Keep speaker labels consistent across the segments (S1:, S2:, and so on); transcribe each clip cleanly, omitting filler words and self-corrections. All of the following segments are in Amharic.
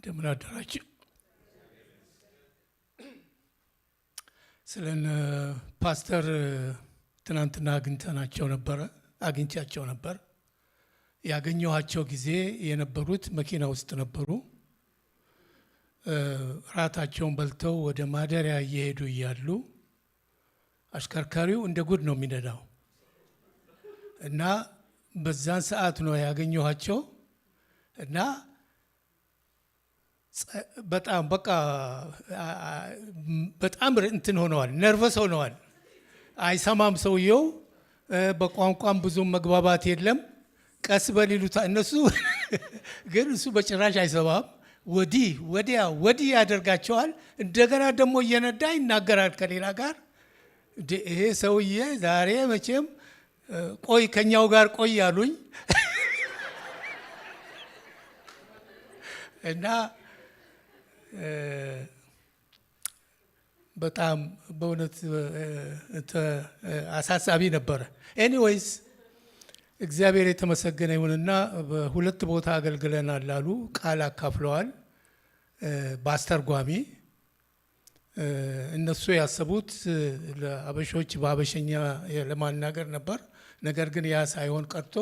S1: እንደምን አደራችሁ። ስለነ ፓስተር ትናንትና አግኝቻቸው ነበር። ያገኘኋቸው ጊዜ የነበሩት መኪና ውስጥ ነበሩ። ራታቸውን በልተው ወደ ማደሪያ እየሄዱ እያሉ አሽከርካሪው እንደ ጉድ ነው የሚነዳው እና በዛን ሰዓት ነው ያገኘኋቸው እና በጣም እንትን ሆነዋል፣ ነርቨስ ሆነዋል። አይሰማም ሰውየው፣ በቋንቋም ብዙም መግባባት የለም። ቀስ በሊሉታ እነሱ ግን እሱ በጭራሽ አይሰማም። ወዲህ ያደርጋቸዋል። እንደገና ደግሞ እየነዳ ይናገራል ከሌላ ጋር። ይሄ ሰውዬ ዛሬ መቼም ከኛው ጋር ቆይ ያሉኝ እና በጣም በእውነት አሳሳቢ ነበረ። ኤኒዌይስ እግዚአብሔር የተመሰገነ ይሁንና በሁለት ቦታ አገልግለናል አሉ። ቃል አካፍለዋል በአስተርጓሚ። እነሱ ያሰቡት ለአበሾች በአበሸኛ ለማናገር ነበር። ነገር ግን ያ ሳይሆን ቀርቶ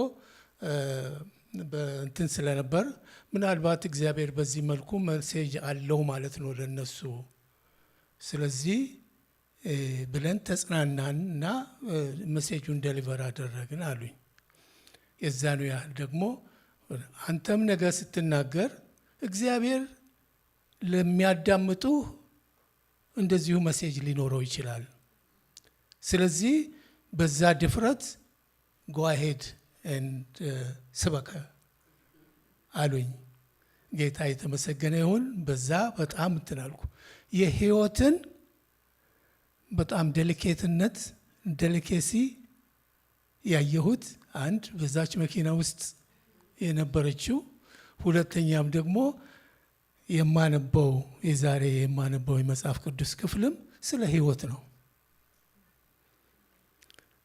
S1: በእንትን ስለነበር ምናልባት እግዚአብሔር በዚህ መልኩ ሜሴጅ አለው ማለት ነው ለነሱ። ስለዚህ ብለን ተጽናናን እና ሜሴጁን ዴሊቨር አደረግን አሉኝ። የዛኑ ያህል ደግሞ አንተም ነገ ስትናገር እግዚአብሔር ለሚያዳምጡ እንደዚሁ ሜሴጅ ሊኖረው ይችላል። ስለዚህ በዛ ድፍረት ጎ አሄድ ስበከ አሉኝ። ጌታ የተመሰገነ ይሁን። በዛ በጣም እንትን አልኩ። የህይወትን በጣም ዴሊኬሲ ያየሁት አንድ በዛች መኪና ውስጥ የነበረችው፣ ሁለተኛም ደግሞ የማነበው የመጽሐፍ ቅዱስ ክፍልም ስለ ህይወት ነው።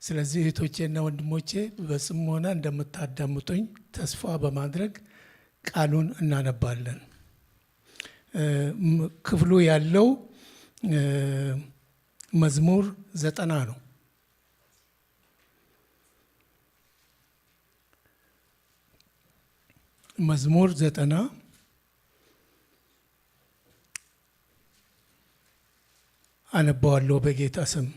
S1: ስለዚህ እህቶቼና ወንድሞቼ በጽሞና እንደምታዳምጡኝ ተስፋ በማድረግ ቃሉን እናነባለን። ክፍሉ ያለው መዝሙር 90 ነው። መዝሙር 90 አነባዋለሁ በጌታ ስም።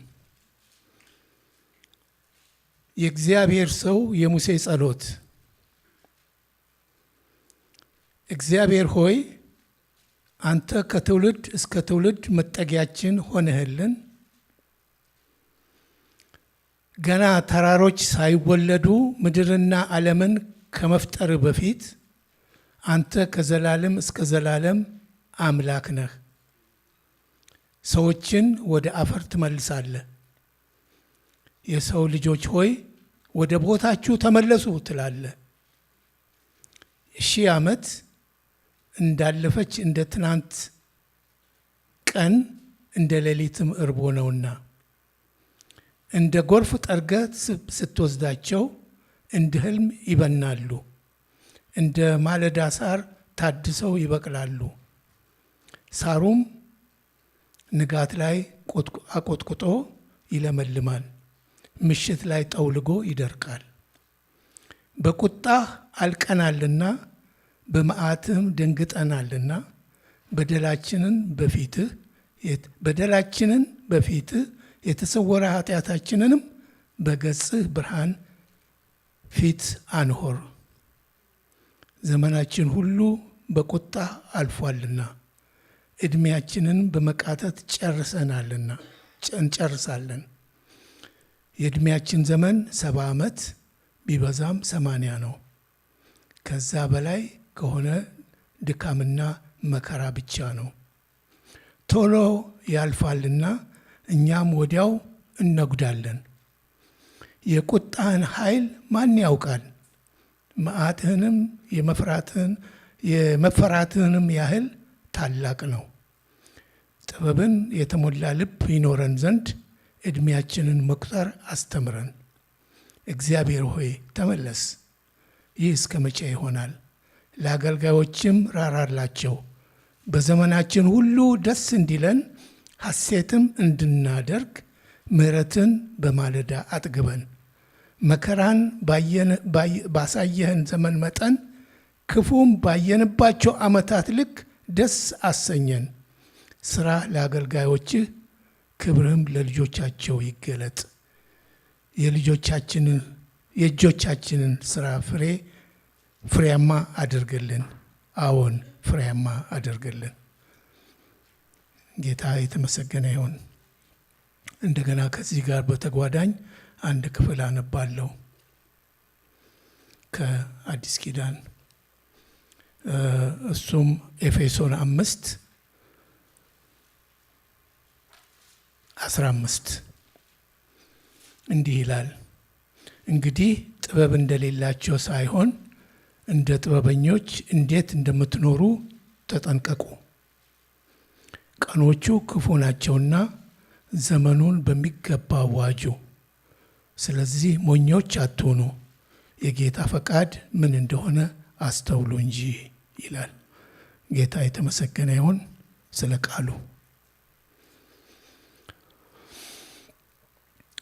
S1: የእግዚአብሔር ሰው የሙሴ ጸሎት። እግዚአብሔር ሆይ አንተ ከትውልድ እስከ ትውልድ መጠጊያችን ሆነህልን። ገና ተራሮች ሳይወለዱ ምድርና ዓለምን ከመፍጠር በፊት አንተ ከዘላለም እስከ ዘላለም አምላክ ነህ። ሰዎችን ወደ አፈር ትመልሳለህ። የሰው ልጆች ሆይ ወደ ቦታችሁ ተመለሱ ትላለህ። 1000 ዓመት እንዳለፈች እንደ ትናንት ቀን እንደ ሌሊትም እርቦ ነውና፣ እንደ ጎርፍ ጠርገህ ስትወስዳቸው እንደ ሕልም ይበናሉ። እንደ ማለዳ ሳር ታድሰው ይበቅላሉ። ሳሩም ንጋት ላይ አቆጥቁጦ ይለመልማል፣ ምሽት ላይ ጠውልጎ ይደርቃል። በቁጣህ አልቀናልና በመዓትህም ደንግጠናልና በደላችንን በፊትህ የተሰወረ ኃጢአታችንንም በገጽህ ብርሃን ፊት አንሆር። ዘመናችን ሁሉ በቁጣህ አልፏልና ዕድሜያችንን በመቃተት እንጨርሳለን። የዕድሜያችን ዘመን 70 ዓመት ቢበዛም 80 ነው። ከዛ በላይ ከሆነ ድካምና መከራ ብቻ ነው። ቶሎ ያልፋልና እኛም ወዲያው እነጉዳለን። የቁጣህን ኃይል ማን ያውቃል? መዓትህንም የመፈራትህንም ያህል ታላቅ ነው። ጥበብን የተሞላ ልብ ይኖረን ዘንድ ዕድሜያችንን መቁጠር አስተምረን። እግዚአብሔር ሆይ ተመለስ። ይህ እስከ መቼ ይሆናል? ለአገልጋዮችም ራራላቸው፣ በዘመናችን ሁሉ ደስ እንዲለን ሐሴትም እንድናደርግ ምሕረትን በማለዳ አጥግበን መከራን ባሳየህን ዘመን መጠን ክፉም ባየንባቸው ዓመታት ልክ ደስ አሰኘን። ሥራ ለአገልጋዮችህ፣ ክብርህም ለልጆቻቸው ይገለጥ። የእጆቻችንን ሥራ ፍሬያማ አድርግልን። አዎን ፍሬያማ አድርግልን። ጌታ የተመሰገነ ይሁን። እንደገና ከዚህ ጋር በተጓዳኝ አንድ ክፍል አነባለሁ ከአዲስ ኪዳን። እሱም ኤፌሶን 5:15 እንዲህ ይላል። እንግዲህ ጥበብ እንደሌላቸው ሳይሆን እንደ ጥበበኞች እንዴት እንደምትኖሩ ተጠንቀቁ። ቀኖቹ ክፉ ናቸውና ዘመኑን በሚገባ ዋጁ። ስለዚህ ሞኞች አትሁኑ፣ የጌታ ፈቃድ ምን እንደሆነ አስተውሉ እንጂ ይላል። ጌታ የተመሰገነ ይሁን ስለ ቃሉ።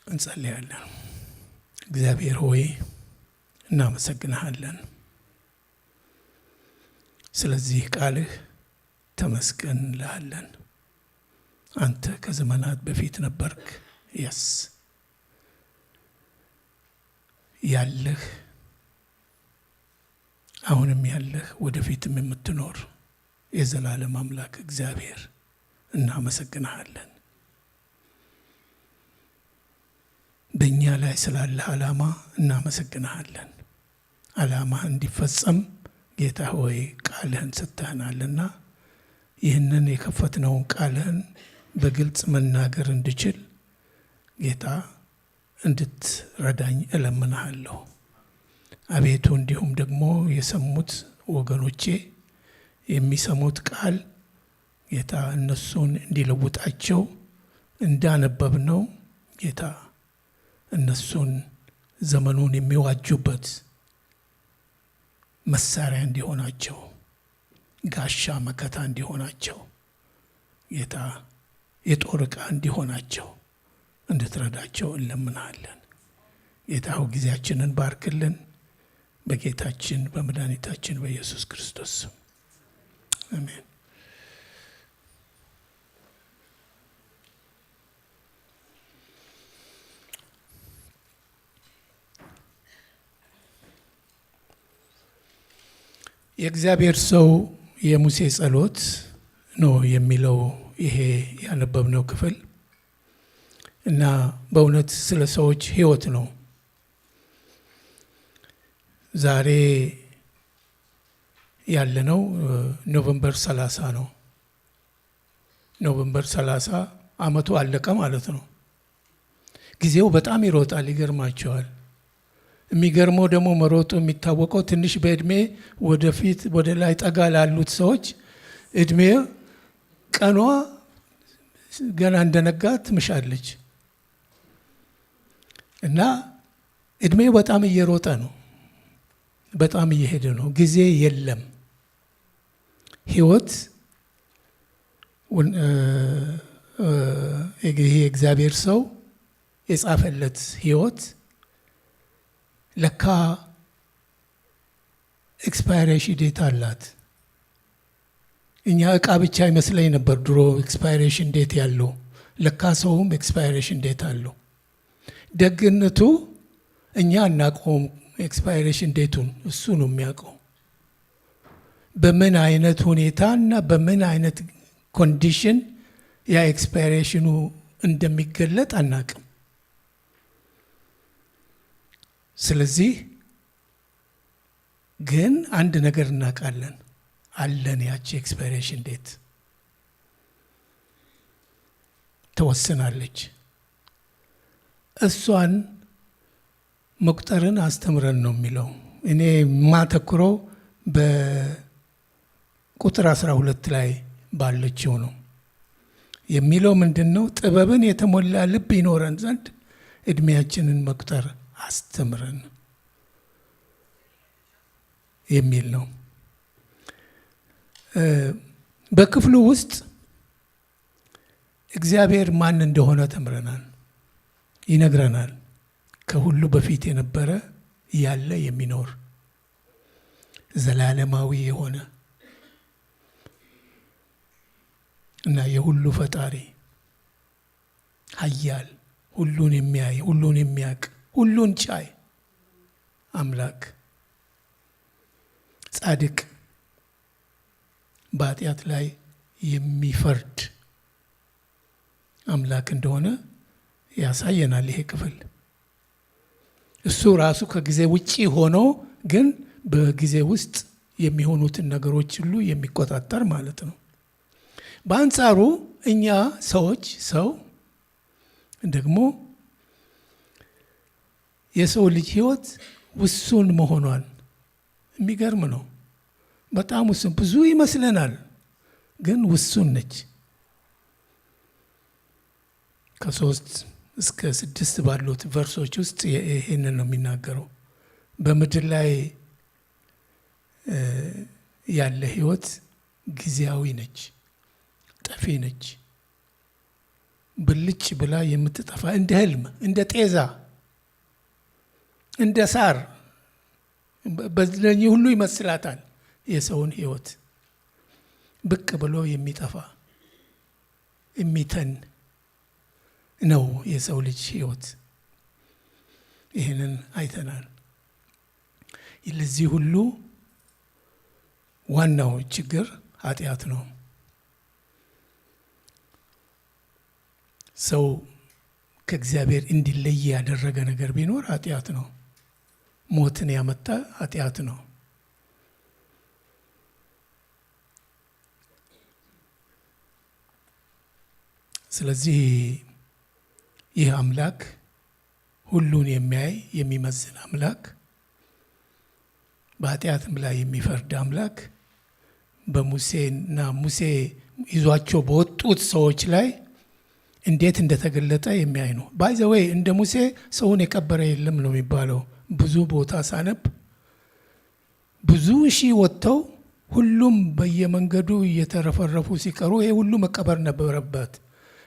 S1: እንጸልያለን። እግዚአብሔር ሆይ እናመሰግንሃለን። ስለዚህ ቃልህ ተመስገን እንልሃለን። አንተ ከዘመናት በፊት ነበርክ። የስ ያለህ አሁንም ያለህ ወደፊትም የምትኖር የዘላለም አምላክ እግዚአብሔር እናመሰግንሃለን። በእኛ ላይ ስላለህ ዓላማ እናመሰግንሃለን። ዓላማ እንዲፈጸም ጌታ ሆይ ቃልህን ሰጥተህናልና ይህንን የከፈትነውን ቃልህን በግልጽ መናገር እንድችል ጌታ እንድትረዳኝ እለምንሃለሁ። አቤቱ እንዲሁም ደግሞ የሰሙት ወገኖቼ የሚሰሙት ቃል ጌታ እነሱን እንዲለውጣቸው እንዳነበብነው ጌታ እነሱን ዘመኑን የሚዋጁበት መሳሪያ እንዲሆናቸው፣ ጋሻ መከታ እንዲሆናቸው፣ ጌታ የጦር ዕቃ እንዲሆናቸው እንድትረዳቸው እንለምናለን። ጌታ ሆይ ጊዜያችንን ባርክልን። በጌታችን በመድኃኒታችን በኢየሱስ ክርስቶስ አሜን። የእግዚአብሔር ሰው የሙሴ ጸሎት ነው የሚለው ይሄ ያነበብነው ክፍል እና በእውነት ስለ ሰዎች ሕይወት ነው። ዛሬ ያለነው ኖቨምበር 30 ነው። ኖቨምበር 30 ዓመቱ አለቀ ማለት ነው። ጊዜው በጣም ይሮጣል፣ ይገርማቸዋል። የሚገርመው ደግሞ መሮጡ የሚታወቀው ትንሽ በእድሜ ወደፊት ወደ ላይ ጠጋ ላሉት ሰዎች እድሜ ቀኗ ገና እንደነጋ ትምሻለች እና እድሜው በጣም እየሮጠ ነው፣ በጣም እየሄደ ነው። ጊዜ የለም። ሕይወት ይሄ እግዚአብሔር ሰው የጻፈለት ሕይወት ለካ ኤክስፓይሬሽን ዴት አላት። እኛ እቃ ብቻ ይመስለኝ ነበር ድሮ ኤክስፓይሬሽን ዴት ያለው። ለካ ሰውም ኤክስፓይሬሽን ዴት አለው። ደግነቱ እኛ እናውቀውም ኤክስፓይሬሽን ዴቱን፣ እሱ ነው የሚያውቀው። በምን አይነት ሁኔታ እና በምን አይነት ኮንዲሽን ያ ኤክስፓይሬሽኑ እንደሚገለጥ አናውቅም። ስለዚህ ግን አንድ ነገር እናውቃለን፣ አለን። ያቺ ኤክስፓይሬሽን ዴት ተወስናለች። እሷን መቁጠርን አስተምረን ነው የሚለው። እኔ የማተኩረው በቁጥር 12 ላይ ባለችው ነው የሚለው። ምንድን ነው? ጥበብን የተሞላ ልብ ይኖረን ዘንድ እድሜያችንን መቁጠር አስተምረን የሚል ነው። በክፍሉ ውስጥ እግዚአብሔር ማን እንደሆነ ተምረናል፣ ይነግረናል። ከሁሉ በፊት የነበረ ያለ የሚኖር ዘላለማዊ የሆነ እና የሁሉ ፈጣሪ ኃያል፣ ሁሉን የሚያይ፣ ሁሉን የሚያውቅ፣ ሁሉን ቻይ አምላክ፣ ጻድቅ፣ በኃጢአት ላይ የሚፈርድ አምላክ እንደሆነ ያሳየናል ይሄ ክፍል። እሱ ራሱ ከጊዜ ውጪ ሆኖ ግን በጊዜ ውስጥ የሚሆኑትን ነገሮች ሁሉ የሚቆጣጠር ማለት ነው። በአንጻሩ እኛ ሰው ደግሞ የሰው ልጅ ሕይወት ውሱን መሆኗን የሚገርም ነው። በጣም ውሱን፣ ብዙ ይመስለናል ግን ውሱን ነች። ከ3 እስከ 6 ባሉት ቨርሶች ውስጥ ይሄንን ነው የሚናገረው። በምድር ላይ ያለ ሕይወት ጊዜያዊ ነች፣ ጠፊ ነች፣ ብልጭ ብላ የምትጠፋ እንደ ህልም፣ እንደ ጤዛ፣ እንደ ሳር በዚህ ሁሉ ይመስላታል። የሰውን ሕይወት ብቅ ብሎ የሚጠፋ የሚተን ነው የሰው ልጅ ሕይወት። ይህንን አይተናል። ለዚህ ሁሉ ዋናው ችግር ኃጢአት ነው። ሰው ከእግዚአብሔር እንዲለይ ያደረገ ነገር ቢኖር ኃጢአት ነው። ሞትን ያመጣ ኃጢአት ነው። ስለዚህ ይህ አምላክ ሁሉን የሚያይ የሚመዝን አምላክ፣ በኃጢአትም ላይ የሚፈርድ አምላክ በሙሴና ሙሴ ይዟቸው በወጡት ሰዎች ላይ እንዴት እንደተገለጠ የሚያይ ነው። ባይ ዘ ዌይ እንደ ሙሴ ሰውን የቀበረ የለም ነው የሚባለው። ብዙ ቦታ ሳነብ ብዙ ሺህ ወጥተው ሁሉም በየመንገዱ እየተረፈረፉ ሲቀሩ ይሄ ሁሉ መቀበር ነበረበት።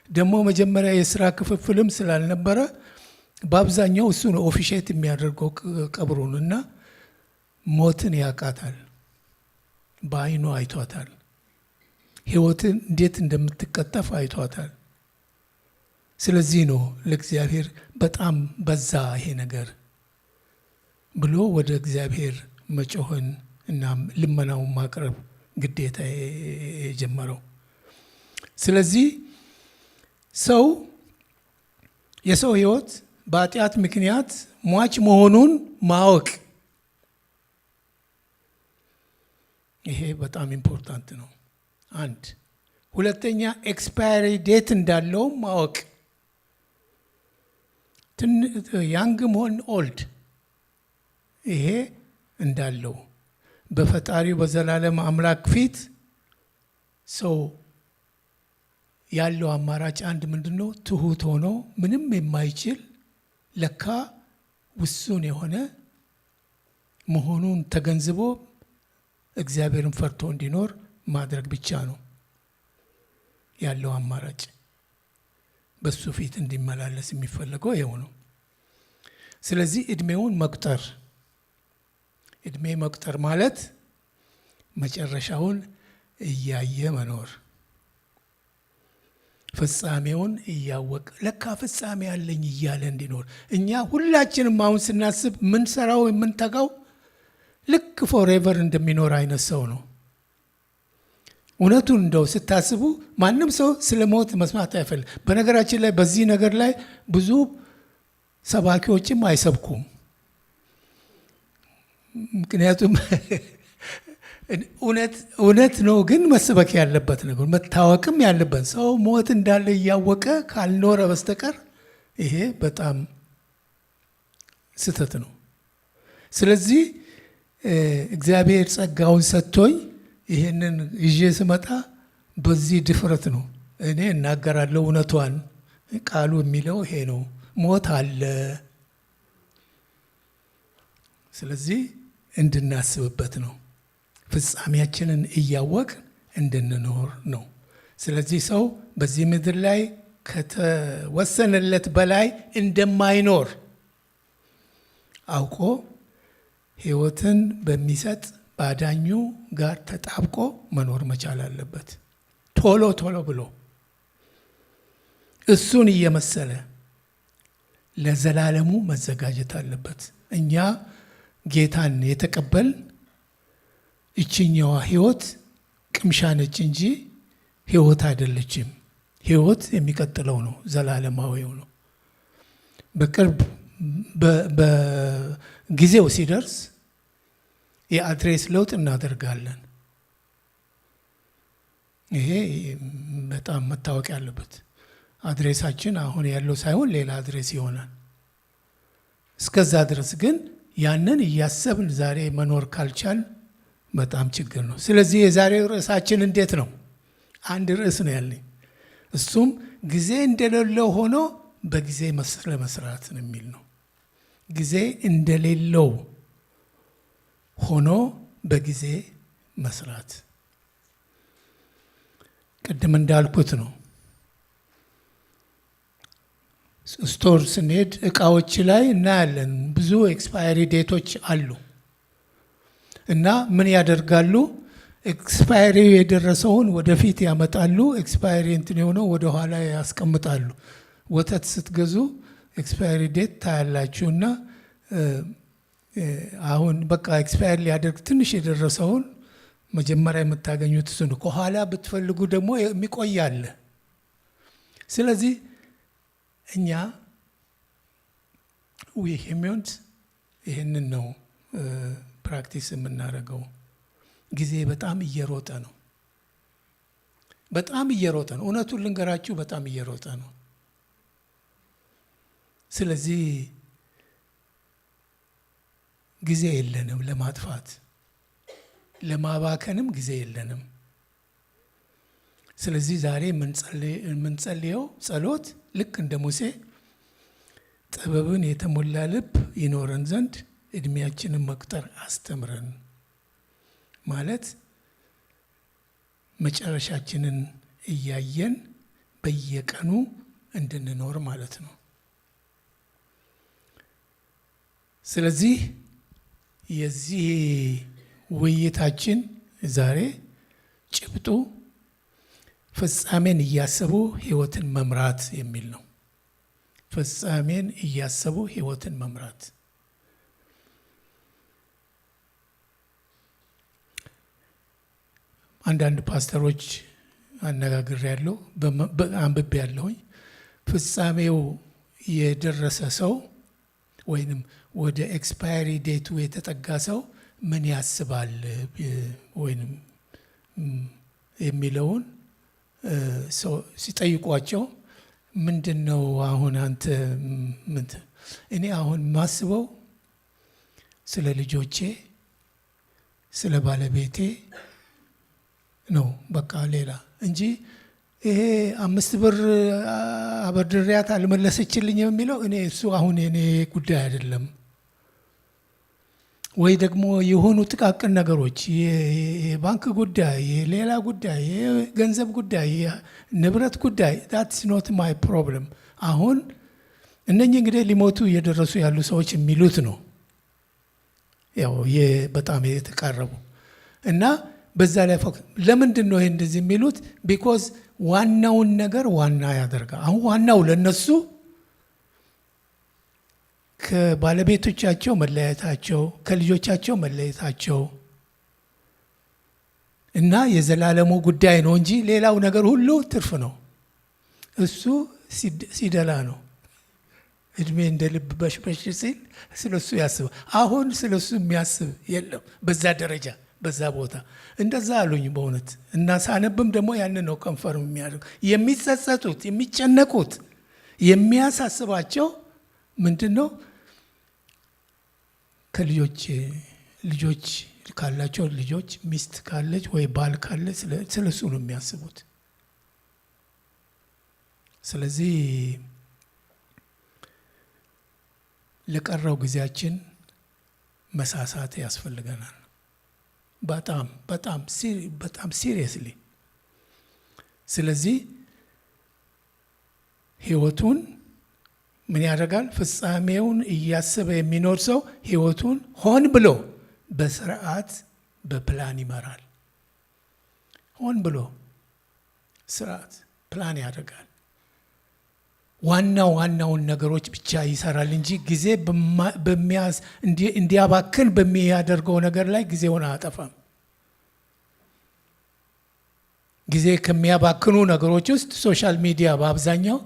S1: ደግሞ መጀመሪያ የስራ ክፍፍልም ስላልነበረ በአብዛኛው እሱ ነው ኦፊሼት የሚያደርገው ቀብሩን እና ሞትን ያውቃታል። በአይኑ አይቷታል። ሕይወትን እንዴት እንደምትቀጠፍ አይቷታል። ስለዚህ ነው ለእግዚአብሔር በጣም በዛ ይሄ ነገር ብሎ ወደ እግዚአብሔር መጮህን እና ልመናውን ማቅረብ ግዴታ የጀመረው። ስለዚህ የሰው ሕይወት በኃጢአት ምክንያት ሟች መሆኑን ማወቅ ይሄ በጣም ኢምፖርታንት ነው። አንድ ሁለተኛ ኤክስፓየሪ ዴት እንዳለው ማወቅ፣ ያንግ መሆን ኦልድ ይሄ እንዳለው በፈጣሪው በዘላለም አምላክ ፊት ሰው ያለው አማራጭ አንድ ምንድነው? ትሁት ሆኖ ምንም የማይችል ለካ ውሱን የሆነ መሆኑን ተገንዝቦ እግዚአብሔርን ፈርቶ እንዲኖር ማድረግ ብቻ ነው ያለው አማራጭ። በሱ ፊት እንዲመላለስ የሚፈለገው ይኸው ነው። ስለዚህ እድሜውን መቁጠር ማለት መጨረሻውን እያየ መኖር፣ ፍጻሜውን እያወቀ ለካ ፍጻሜ ያለኝ እያለ እንዲኖር። እኛ ሁላችንም አሁን ስናስብ ምንሰራው የምንተጋው ልክ ፎሬቨር እንደሚኖር አይነት ሰው ነው። እውነቱን እንደው ስታስቡ ማንም ሰው ስለ ሞት መስማት አይፈልግ። በነገራችን ላይ በዚህ ነገር ላይ ብዙ ሰባኪዎችም አይሰብኩም። ምክንያቱም እውነት ነው፣ ግን መስበክ ያለበት ነገር መታወቅም ያለበት ሰው ሞት እንዳለ እያወቀ ካልኖረ በስተቀር ይሄ በጣም ስህተት ነው። ስለዚህ እግዚአብሔር ጸጋውን ሰጥቶኝ ይሄንን ይዤ ስመጣ በዚህ ድፍረት ነው እኔ እናገራለሁ። እውነቷን ቃሉ የሚለው ይሄ ነው፣ ሞት አለ። ስለዚህ እንድናስብበት ነው። ፍጻሜያችንን እያወቅ እንድንኖር ነው። ስለዚህ ሰው በዚህ ምድር ላይ ከተወሰነለት በላይ እንደማይኖር አውቆ ሕይወትን በሚሰጥ ባዳኙ ጋር ተጣብቆ መኖር መቻል አለበት። ቶሎ ቶሎ ብሎ እሱን እየመሰለ ለዘላለሙ መዘጋጀት አለበት። እኛ ጌታን የተቀበል እችኛዋ ሕይወት ቅምሻ ነች እንጂ ሕይወት አይደለችም። ሕይወት የሚቀጥለው ነው፣ ዘላለማዊው ነው። በቅርብ በጊዜው ሲደርስ የአድሬስ ለውጥ እናደርጋለን። ይሄ በጣም መታወቅ ያለበት። አድሬሳችን አሁን ያለው ሳይሆን ሌላ አድሬስ ይሆናል። እስከዛ ድረስ ግን ያንን እያሰብን ዛሬ መኖር ካልቻል በጣም ችግር ነው። ስለዚህ የዛሬው ርዕሳችን እንዴት ነው? አንድ ርዕስ ነው ያለኝ። እሱም ጊዜ እንደሌለው ሆኖ በጊዜ ለመስራት ነው የሚል ነው። ጊዜ እንደሌለው ሆኖ በጊዜ መስራት ቅድም እንዳልኩት ነው። ስቶር ስንሄድ እቃዎች ላይ እናያለን ብዙ ኤክስፓየሪ ዴቶች አሉ እና ምን ያደርጋሉ? ኤክስፓየሪ የደረሰውን ወደፊት ያመጣሉ፣ ኤክስፓየሪ እንትን የሆነው ወደ ኋላ ያስቀምጣሉ። ወተት ስትገዙ ኤክስፓየሪ ዴት ታያላችሁ እና አሁን በቃ ኤክስፓየር ሊያደርግ ትንሽ የደረሰውን መጀመሪያ የምታገኙት እሱ ነው። ከኋላ ብትፈልጉ ደግሞ የሚቆይ አለ። ስለዚህ እኛ ሂውማንስ ይህንን ነው ፕራክቲስ የምናደርገው። ጊዜ በጣም እየሮጠ ነው፣ በጣም እየሮጠ ነው። እውነቱን ልንገራችሁ፣ በጣም እየሮጠ ነው። ስለዚህ ጊዜ የለንም ለማጥፋት፣ ለማባከንም ጊዜ የለንም። ስለዚህ ዛሬ የምንጸልየው ጸሎት ልክ እንደ ሙሴ ጥበብን የተሞላ ልብ ይኖረን ዘንድ እድሜያችንን መቁጠር አስተምረን ማለት መጨረሻችንን እያየን በየቀኑ እንድንኖር ማለት ነው። ስለዚህ የዚህ ውይይታችን ዛሬ ጭብጡ ፍጻሜን እያሰቡ ሕይወትን መምራት የሚል ነው። ፍጻሜን እያሰቡ ሕይወትን መምራት። አንዳንድ ፓስተሮች አነጋግሬያለሁ፣ አንብቤያለሁኝ። ፍጻሜው የደረሰ ሰው ወይንም ወደ ኤክስፓየሪ ዴቱ የተጠጋ ሰው ምን ያስባል ወይንም የሚለውን ሲጠይቋቸው ምንድን ነው አሁን አንተ እኔ አሁን ማስበው ስለ ልጆቼ፣ ስለ ባለቤቴ ነው በቃ ሌላ እንጂ ይሄ 5 ብር አበድሬያት አልመለሰችልኝ የሚለው እሱ አሁን የኔ ጉዳይ አይደለም። ወይ ደግሞ የሆኑ ጥቃቅን ነገሮች የባንክ ጉዳይ፣ የሌላ ጉዳይ፣ የገንዘብ ጉዳይ፣ የንብረት ጉዳይ that's not my problem። አሁን እነኚህ እንግዲህ ሊሞቱ እየደረሱ ያሉ ሰዎች የሚሉት ነው። ያው በጣም የተቃረቡ እና በዛ ላይ ለምንድን ነው ይሄ እንደዚህ የሚሉት? ቢኮዝ ዋናውን ነገር ዋና ያደርጋል። አሁን ዋናው ለነሱ ከባለቤቶቻቸው መለያየታቸው፣ ከልጆቻቸው መለያየታቸው እና የዘላለሙ ጉዳይ ነው እንጂ ሌላው ነገር ሁሉ ትርፍ ነው። እሱ ሲደላ ነው። እድሜ እንደ ልብ በሽበሽ ሲል ስለሱ ያስባል። አሁን ስለሱ የሚያስብ የለም በዛ ደረጃ በዛ ቦታ። እንደዛ አሉኝ በእውነት እና ሳነብም ደግሞ ያንን ነው ኮንፈርም የሚያደርግ። የሚጸጸቱት፣ የሚጨነቁት፣ የሚያሳስባቸው ምንድን ነው? ልጆች ካላቸው ልጆች፣ ሚስት ካለች ወይ ባል ካለ ስለሱ ነው የሚያስቡት። ስለዚህ ለቀረው ጊዜያችን መሳሳት ያስፈልገናል። በጣም ሲሪየስሊ ስለዚህ ህይወቱን ምን ያደርጋል? ፍጻሜውን እያሰበ የሚኖር ሰው ህይወቱን ሆን ብሎ በስርዓት በፕላን ይመራል። ሆን ብሎ ስርዓት ፕላን ያደርጋል። ዋናውን ነገሮች ብቻ ይሰራል እንጂ ጊዜ እንዲያባክን በሚያደርገው ነገር ላይ ጊዜውን አያጠፋም። ጊዜ ከሚያባክኑ ነገሮች ውስጥ ሶሻል ሚዲያ በአብዛኛው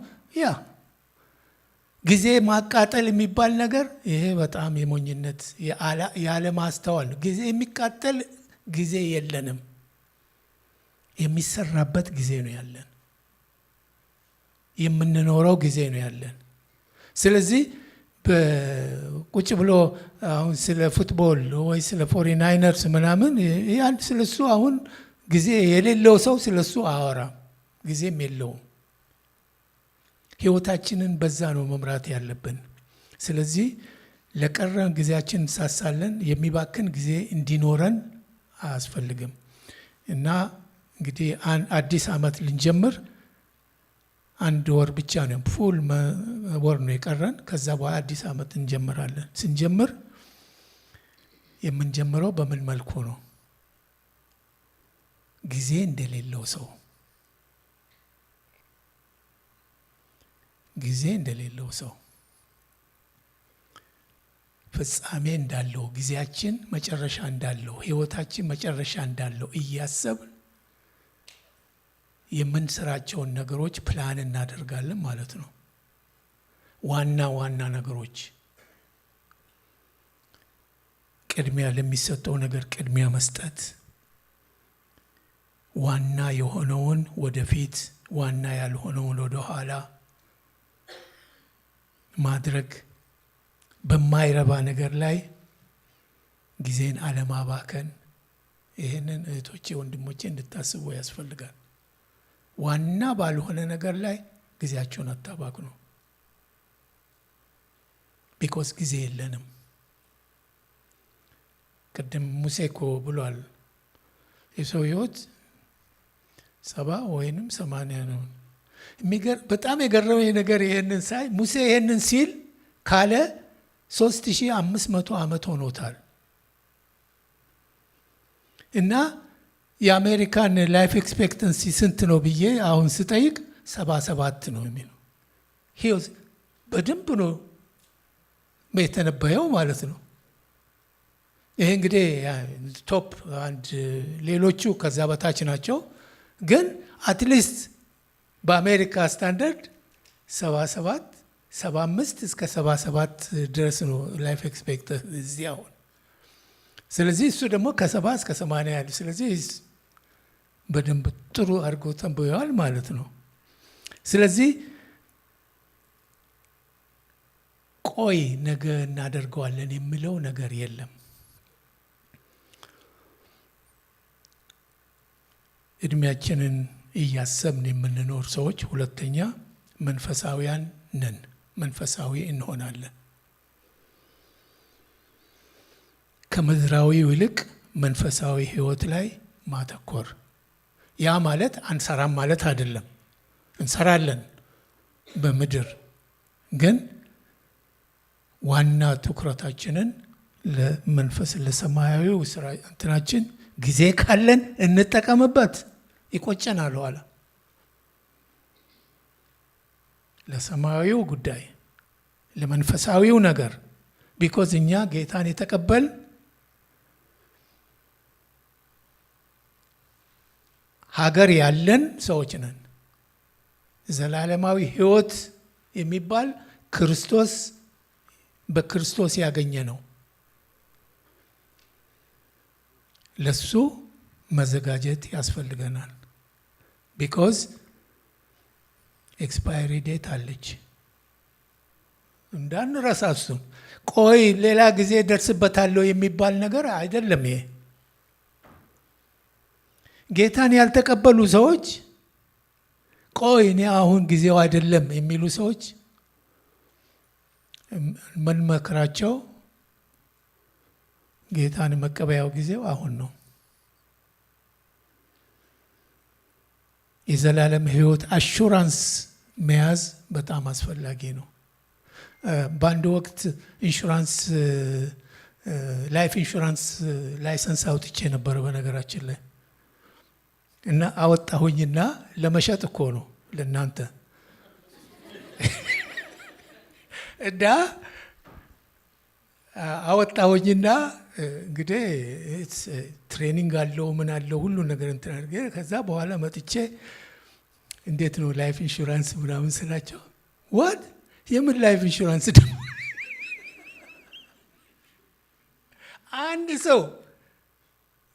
S1: ጊዜ ማቃጠል የሚባል ነገር ይሄ በጣም የሞኝነት ያለማስተዋል። ጊዜ የሚቃጠል ጊዜ የለንም። የሚሰራበት ጊዜ ነው ያለን። የምንኖረው ጊዜ ነው ያለን። ስለዚህ ቁጭ ብሎ አሁን ስለ ፉትቦል ወይ ስለ 49ers ምናምን ስለሱ አሁን ጊዜ የሌለው ሰው ስለሱ አወራም። ጊዜም የለውም። ህይወታችንን በዛ ነው መምራት ያለብን። ስለዚህ ለቀረን ጊዜያችን እንሳሳለን። የሚባክን ጊዜ እንዲኖረን አያስፈልግም። እና እንግዲህ አዲስ ዓመት ልንጀምር 1 ወር ብቻ ነው፣ ፉል ወር ነው የቀረን። ከዛ በኋላ አዲስ ዓመት እንጀምራለን። ስንጀምር የምንጀምረው በምን መልኩ ነው? ጊዜ እንደሌለው ሰው ፍጻሜ እንዳለው፣ ጊዜያችን መጨረሻ እንዳለው፣ ህይወታችን መጨረሻ እንዳለው እያሰብን የምንሰራቸውን ነገሮች ፕላን እናደርጋለን ማለት ነው። ዋና ነገሮች ቅድሚያ ለሚሰጠው ነገር ቅድሚያ መስጠት፣ ዋና የሆነውን ወደፊት፣ ዋና ያልሆነውን ወደ ኋላ ማድረግ፣ በማይረባ ነገር ላይ ጊዜን አለማባከን። ይህንን እህቶቼ ወንድሞቼ እንድታስቡ ያስፈልጋል። ዋና ባልሆነ ነገር ላይ ጊዜያቸውን አታባክኑ። ቢኮዝ ጊዜ የለንም። ቅድም ሙሴ እኮ ብሏል የሰው ህይወት 70 ወይንም 80 ነው። በጣም የገረመኝ ነገር ይሄንን ሳይ ሙሴ ይሄንን ሲል ካለ 3500 ዓመት ሆኖታል። እና የአሜሪካን ላይፍ ኤክስፔክተንሲ ስንት ነው ብዬ አሁን ስጠይቅ 77 ነው የሚለው። ህይወት በደንብ ነው የተነበየው ማለት ነው። ይሄ እንግዲህ ቶፕ አንድ፣ ሌሎቹ ከዛ በታች ናቸው። ግን አትሊስት በአሜሪካ ስታንዳርድ 77 75 እስከ 77 ድረስ ነው ላይፍ ኤክስፔክተንሲ እዚህ አሁን። ስለዚህ እሱ ደግሞ ከ70 እስከ 80 ያለ፣ ስለዚህ በደንብ ጥሩ አድርጎ ተንብየዋል ማለት ነው። ስለዚህ ቆይ ነገ እናደርገዋለን የሚለው ነገር የለም። እድሜያችንን እያሰብን የምንኖር ሰዎች ሁለተኛ መንፈሳዊያን ነን፣ መንፈሳዊ እንሆናለን። ከምድራዊው ይልቅ መንፈሳዊ ህይወት ላይ ማተኮር። ያ ማለት አንሰራም ማለት አይደለም። እንሰራለን በምድር፣ ግን ዋና ትኩረታችንን ለመንፈስ ለሰማያዊው ስራ እንትናችን ጊዜ ካለን እንጠቀምበት። ይቆጨናል ኋላ ለሰማያዊው ጉዳይ፣ ለመንፈሳዊው ነገር። ቢኮዝ እኛ ጌታን የተቀበል ሀገር ያለን ሰዎች ነን። ዘላለማዊ ህይወት የሚባል በክርስቶስ ያገኘ ነው። ለሱ መዘጋጀት ያስፈልገናል። ቢኮዝ ኤክስፓየሪ ዴት አለች እንዳንረሳ። እሱም ቆይ ሌላ ጊዜ ደርስበታለሁ የሚባል ነገር አይደለም። ይሄ ጌታን ያልተቀበሉ ሰዎች ቆይ እኔ አሁን ጊዜው አይደለም የሚሉ ሰዎች መንመክራቸው ጌታን መቀበያው ጊዜው አሁን ነው። የዘላለም ሕይወት አሹራንስ መያዝ በጣም አስፈላጊ ነው። በአንድ ወቅት ኢንሹራንስ ላይፍ ኢንሹራንስ ላይሰንስ አውጥቼ ነበረ በነገራችን ላይ እና አወጣሁኝና ለመሸጥ እኮ ነው ለእናንተ እና አወጣሁኝና እንግዲህ ትሬኒንግ አለው ምን አለው ሁሉ ነገር እንትን አድርጌ ከዛ በኋላ መጥቼ እንዴት ነው ላይፍ ኢንሹራንስ ምናምን ስላቸው ዋት የምን ላይፍ ኢንሹራንስ ደግሞ አንድ ሰው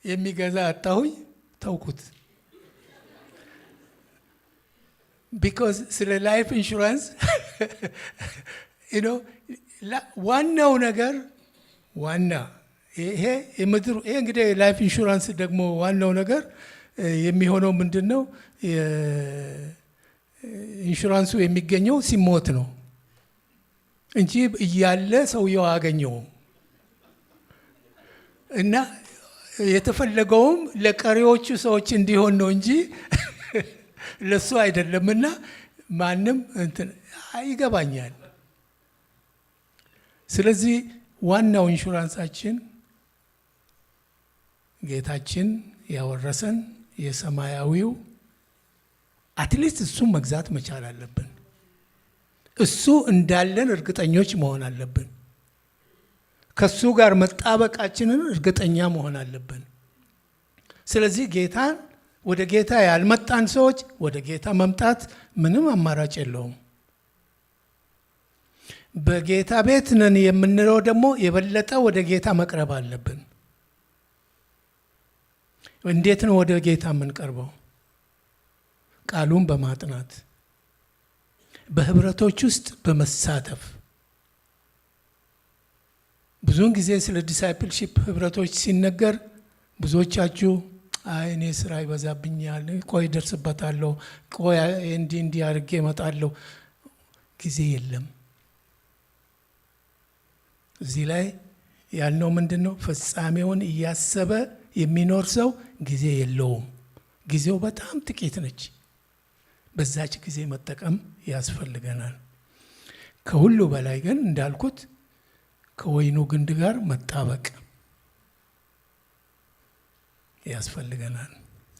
S1: የሚገዛ አጣሁኝ ተውኩት። ቢኮዝ ስለ ላይፍ ኢንሹራንስ ዋናው ነገር ዋና ይሄ የምድሩ ይሄ እንግዲህ ላይፍ ኢንሹራንስ ደግሞ ዋናው ነገር የሚሆነው ምንድን ነው? ኢንሹራንሱ የሚገኘው ሲሞት ነው እንጂ እያለ ሰውየው አገኘውም እና የተፈለገውም ለቀሪዎቹ ሰዎች እንዲሆን ነው እንጂ ለሱ አይደለምና ማንም እንትን ይገባኛል። ስለዚህ ዋናው ኢንሹራንሳችን ጌታችን ያወረሰን የሰማያዊው አትሊስት እሱን መግዛት መቻል አለብን። እሱ እንዳለን እርግጠኞች መሆን አለብን። ከሱ ጋር መጣበቃችንን እርግጠኛ መሆን አለብን። ስለዚህ ጌታን ወደ ጌታ ያልመጣን ሰዎች ወደ ጌታ መምጣት ምንም አማራጭ የለውም። በጌታ ቤት ነን የምንለው ደግሞ የበለጠ ወደ ጌታ መቅረብ አለብን። እንዴት ነው ወደ ጌታ የምንቀርበው? ቃሉን በማጥናት በህብረቶች ውስጥ በመሳተፍ። ብዙውን ጊዜ ስለ ዲሳይፕልሺፕ ህብረቶች ሲነገር ብዙዎቻችሁ አይ እኔ ስራ ይበዛብኛል፣ ቆይ ደርስበታለሁ፣ ቆይ እንዲህ አድርጌ እመጣለሁ። ጊዜ የለም። እዚህ ላይ ያልነው ምንድን ነው? ፍጻሜውን እያሰበ የሚኖር ሰው ጊዜ የለውም። ጊዜው በጣም ጥቂት ነች። በዛች ጊዜ መጠቀም ያስፈልገናል። ከሁሉ በላይ ግን እንዳልኩት ከወይኑ ግንድ ጋር መጣበቅ ያስፈልገናል።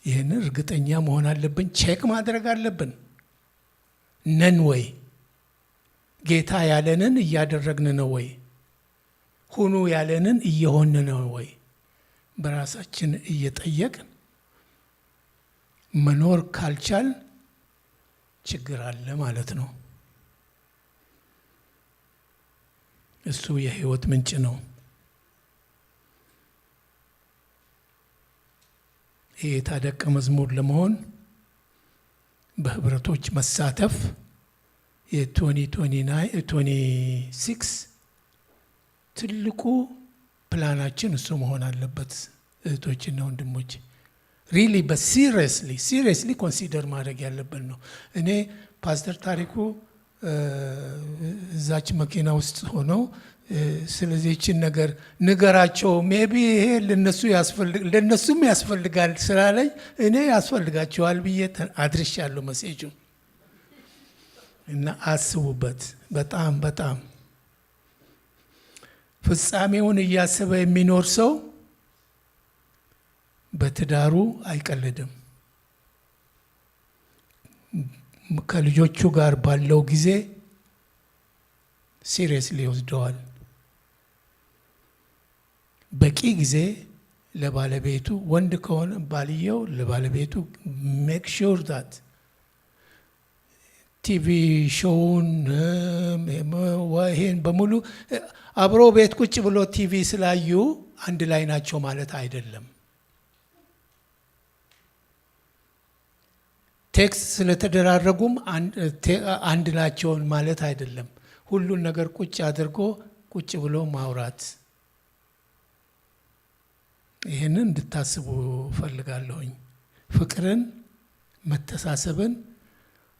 S1: ይህንን እርግጠኛ መሆን አለብን። ቼክ ማድረግ አለብን። ነን ወይ? ጌታ ያለንን እያደረግን ነው ወይ? ሁኑ ያለንን እየሆን ነው ወይ? በራሳችን እየጠየቅን መኖር ካልቻል ችግር አለ ማለት ነው። እሱ የህይወት ምንጭ ነው። የጌታ ደቀ መዝሙር ለመሆን በህብረቶች መሳተፍ የ2026 ትልቁ ፕላናችን እሱ መሆን አለበት። እህቶችና ወንድሞች ሪሊ በሲሪየስሊ ኮንሲደር ማድረግ ያለብን ነው። እኔ ፓስተር ታሪኩ እዛች መኪና ውስጥ ሆነው ስለዚህችን ነገር ንገራቸው ሜቢ ይሄ ለነሱም ያስፈልጋል ስላለኝ እኔ ያስፈልጋቸዋል ብዬ አድርሻለሁ መሴጁ እና አስቡበት። በጣም በጣም ፍጻሜውን እያሰበ የሚኖር ሰው በትዳሩ አይቀልድም። ከልጆቹ ጋር ባለው ጊዜ ሲሪየስሊ ይወስደዋል። በቂ ጊዜ ለባለቤቱ፣ ወንድ ከሆነ ባልየው ለባለቤቱ ሜክ ሹር ዳት ቲቪ ሾውን ይሄን በሙሉ አብሮ ቤት ቁጭ ብሎ ቲቪ ስላዩ አንድ ላይ ናቸው ማለት አይደለም። ቴክስት ስለተደራረጉም አንድ ናቸውን ማለት አይደለም። ሁሉን ነገር ቁጭ አድርጎ ቁጭ ብሎ ማውራት። ይህንን እንድታስቡ ፈልጋለሁኝ። ፍቅርን፣ መተሳሰብን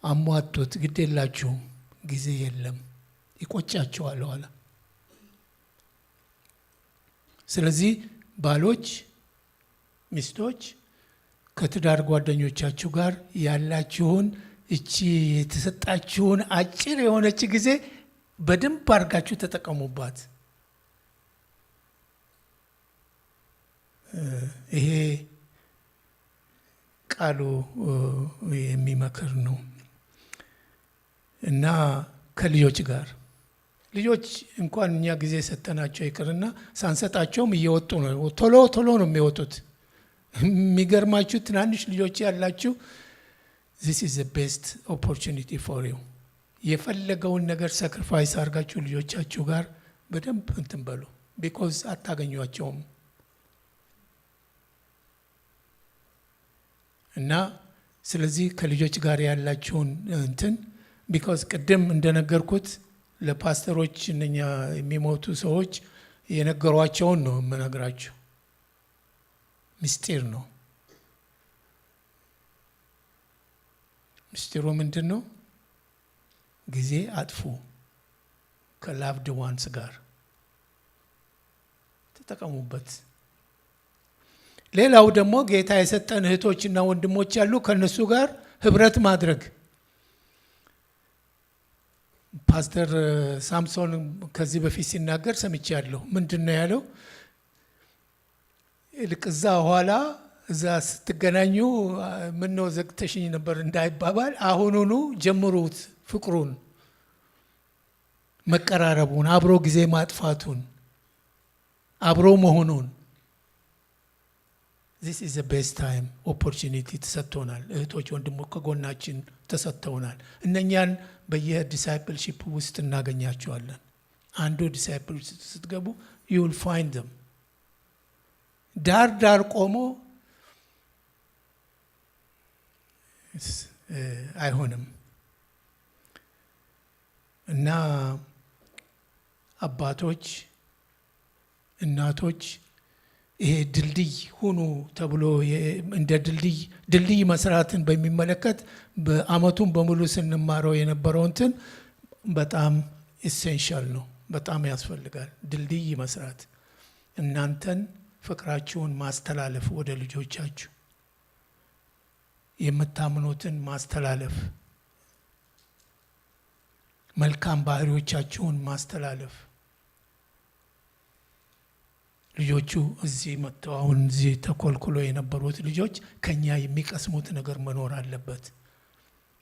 S1: አሟጡት። ግድ የላችሁም፣ ጊዜ የለም፣ ይቆጫችኋል ኋላ። ስለዚህ ባሎች፣ ሚስቶች ከትዳር ጓደኞቻችሁ ጋር ያላችሁን እቺ የተሰጣችሁን አጭር የሆነች ጊዜ በደንብ አድርጋችሁ ተጠቀሙባት። ይሄ ቃሉ የሚመክር ነው እና ከልጆች ጋር ልጆች እንኳን እኛ ጊዜ ሰጠናቸው ይቅርና ሳንሰጣቸውም እየወጡ ነው። ቶሎ ቶሎ ነው የሚወጡት። የሚገርማችሁ ትናንሽ ልጆች ያላችሁ this is the best opportunity for you። የፈለገውን ነገር ሳክሪፋይስ አድርጋችሁ ልጆቻችሁ ጋር በደንብ እንትን በሉ። ቢኮዝ አታገኟቸውም እና ስለዚህ ከልጆች ጋር ያላችሁን እንትን ቢኮዝ ቅድም እንደነገርኩት ለፓስተሮች እነኛ የሚሞቱ ሰዎች የነገሯቸውን ነው የምነግራችሁ። ምስጢር ነው። ምስጢሩ ምንድን ነው? ጊዜ አጥፉ ከላቭድ ዋንስ ጋር ተጠቀሙበት። ሌላው ደግሞ ጌታ የሰጠን እህቶችና ወንድሞች ያሉ ከነሱ ጋር ህብረት ማድረግ። ፓስተር ሳምሶን ከዚህ በፊት ሲናገር ሰምቻለሁ። ምንድን ነው ያለው? ልክ እዛ ኋላ እዛ ስትገናኙ ምነው ዘግተሽኝ ነበር እንዳይባባል አሁኑኑ ጀምሩት። ፍቅሩን፣ መቀራረቡን፣ አብሮ ጊዜ ማጥፋቱን፣ አብሮ መሆኑን this is the best time opportunity ተሰጥቶናል። እህቶች ወንድሞች ከጎናችን ተሰጥተውናል። እነኛን በየዲሳይፕልሺፕ ውስጥ እናገኛቸዋለን። አንዱ ዲሳይፕል ስትገቡ you will find them። ዳር ዳር ቆሞ አይሆንም እና አባቶች፣ እናቶች ይሄ ድልድይ ሁኑ ተብሎ እንደ ድልድይ መስራትን በሚመለከት በአመቱን በሙሉ ስንማረው የነበረው እንትን በጣም ኢሴንሻል ነው። በጣም ያስፈልጋል ድልድይ መስራት። እናንተን ፍቅራችሁን ማስተላለፍ ወደ ልጆቻችሁ፣ የምታምኑትን ማስተላለፍ፣ መልካም ባህሪዎቻችሁን ማስተላለፍ። ልጆቹ እዚህ መጥተው አሁን እዚህ ተኮልኩሎ የነበሩት ልጆች ከኛ የሚቀስሙት ነገር መኖር አለበት።